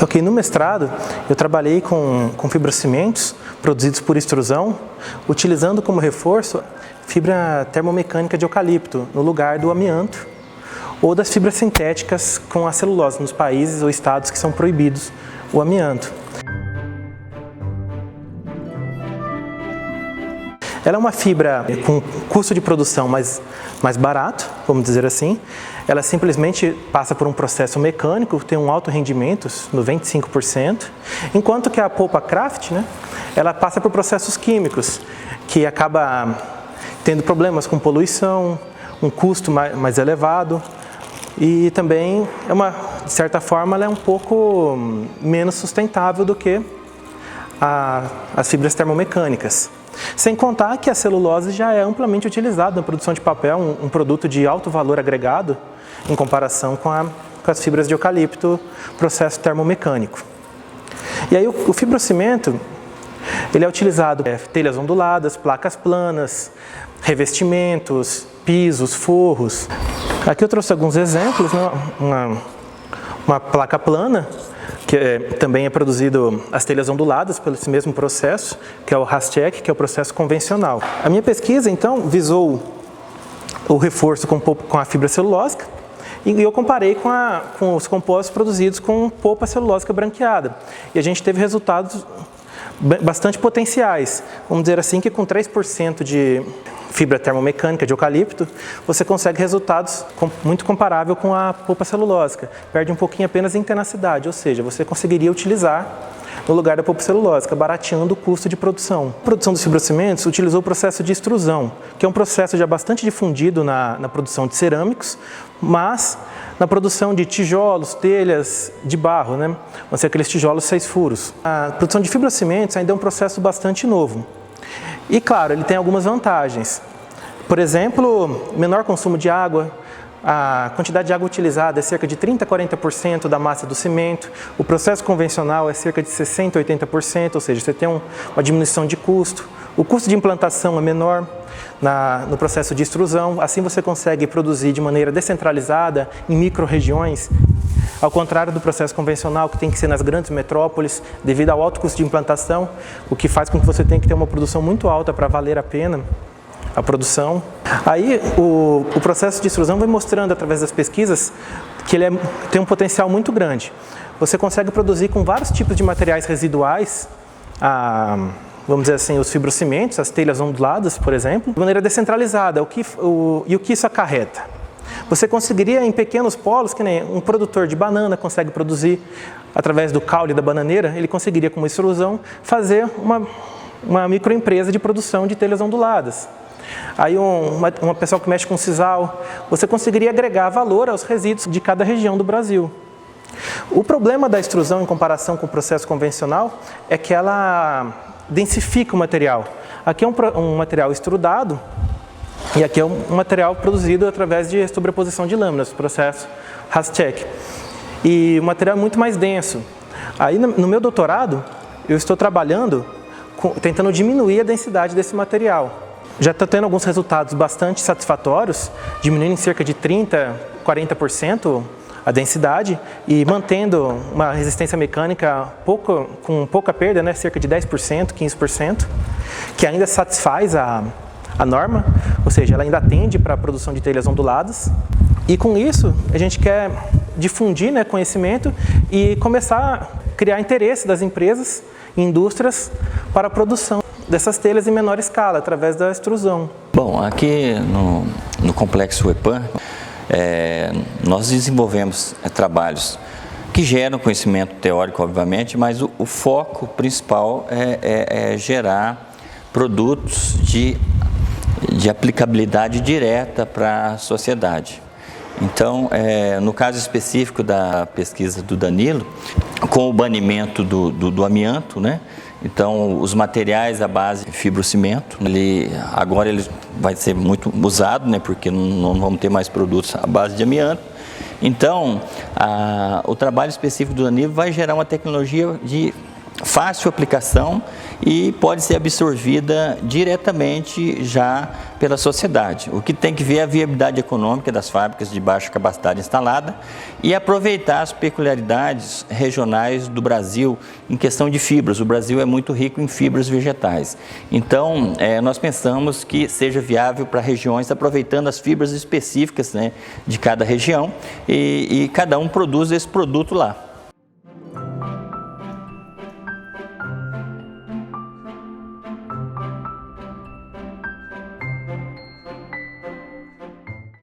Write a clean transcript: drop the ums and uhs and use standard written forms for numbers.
Ok, no mestrado eu trabalhei com fibrocimentos produzidos por extrusão, utilizando como reforço fibra termomecânica de eucalipto no lugar do amianto ou das fibras sintéticas com a celulose nos países ou estados que são proibidos o amianto. Ela é uma fibra com custo de produção mais barato, vamos dizer assim. Ela simplesmente passa por um processo mecânico, tem um alto rendimento, 95%, enquanto que a polpa craft, ela passa por processos químicos, que acaba tendo problemas com poluição, um custo mais elevado e também, de certa forma, ela é um pouco menos sustentável do que as fibras termomecânicas. Sem contar que a celulose já é amplamente utilizada na produção de papel, um produto de alto valor agregado em comparação com as fibras de eucalipto, processo termomecânico. E aí o fibrocimento, ele é utilizado em telhas onduladas, placas planas, revestimentos, pisos, forros. Aqui eu trouxe alguns exemplos, uma placa plana, que também é produzido as telhas onduladas pelo esse mesmo processo, que é o Hascheck, que é o processo convencional. A minha pesquisa, então, visou o reforço com a fibra celulósica e eu comparei com os compostos produzidos com polpa celulósica branqueada. E a gente teve resultados bastante potenciais. Vamos dizer assim que com 3% de fibra termomecânica de eucalipto, você consegue resultados muito comparável com a polpa celulósica. Perde um pouquinho apenas em tenacidade, ou seja, você conseguiria utilizar no lugar da polpa celulósica, barateando o custo de produção. A produção dos fibrocimentos utilizou o processo de extrusão, que é um processo já bastante difundido na produção de cerâmicos, mas na produção de tijolos, telhas de barro, vão ser aqueles tijolos 6 furos. A produção de fibrocimentos ainda é um processo bastante novo. E claro, ele tem algumas vantagens. Por exemplo, menor consumo de água, a quantidade de água utilizada é cerca de 30% a 40% da massa do cimento, o processo convencional é cerca de 60% a 80%, ou seja, você tem uma diminuição de custo. O custo de implantação é menor no processo de extrusão, assim você consegue produzir de maneira descentralizada em micro-regiões, ao contrário do processo convencional, que tem que ser nas grandes metrópoles, devido ao alto custo de implantação, o que faz com que você tenha que ter uma produção muito alta para valer a pena a produção. Aí o processo de extrusão vai mostrando através das pesquisas que ele tem um potencial muito grande. Você consegue produzir com vários tipos de materiais residuais, vamos dizer assim, os fibrocimentos, as telhas onduladas, por exemplo, de maneira descentralizada. E o que isso acarreta? Você conseguiria em pequenos polos, que nem um produtor de banana consegue produzir através do caule da bananeira, ele conseguiria com uma extrusão fazer uma microempresa de produção de telhas onduladas. Aí uma pessoa que mexe com sisal, você conseguiria agregar valor aos resíduos de cada região do Brasil. O problema da extrusão em comparação com o processo convencional é que ela densifica o material. Aqui é um material extrudado e aqui é um material produzido através de sobreposição de lâminas, processo Hascheck. E o material é muito mais denso. Aí no meu doutorado, eu estou trabalhando tentando diminuir a densidade desse material. Já está tendo alguns resultados bastante satisfatórios, diminuindo em cerca de 30%, 40% a densidade e mantendo uma resistência mecânica com pouca perda, cerca de 10%, 15%, que ainda satisfaz a norma, ou seja, ela ainda atende para a produção de telhas onduladas. E com isso, a gente quer difundir conhecimento e começar a criar interesse das empresas e indústrias para a produção dessas telhas em menor escala, através da extrusão. Bom, aqui no Complexo EPAM, nós desenvolvemos trabalhos que geram conhecimento teórico, obviamente, mas o foco principal é gerar produtos de aplicabilidade direta para a sociedade. Então, no caso específico da pesquisa do Danilo, com o banimento do amianto, então os materiais à base de fibrocimento, agora ele vai ser muito usado, porque não vamos ter mais produtos à base de amianto. Então, o trabalho específico do Danilo vai gerar uma tecnologia de fácil aplicação e pode ser absorvida diretamente já pela sociedade. O que tem que ver é a viabilidade econômica das fábricas de baixa capacidade instalada e aproveitar as peculiaridades regionais do Brasil em questão de fibras. O Brasil é muito rico em fibras vegetais. Então, nós pensamos que seja viável para regiões aproveitando as fibras específicas, né, de cada região e cada um produz esse produto lá.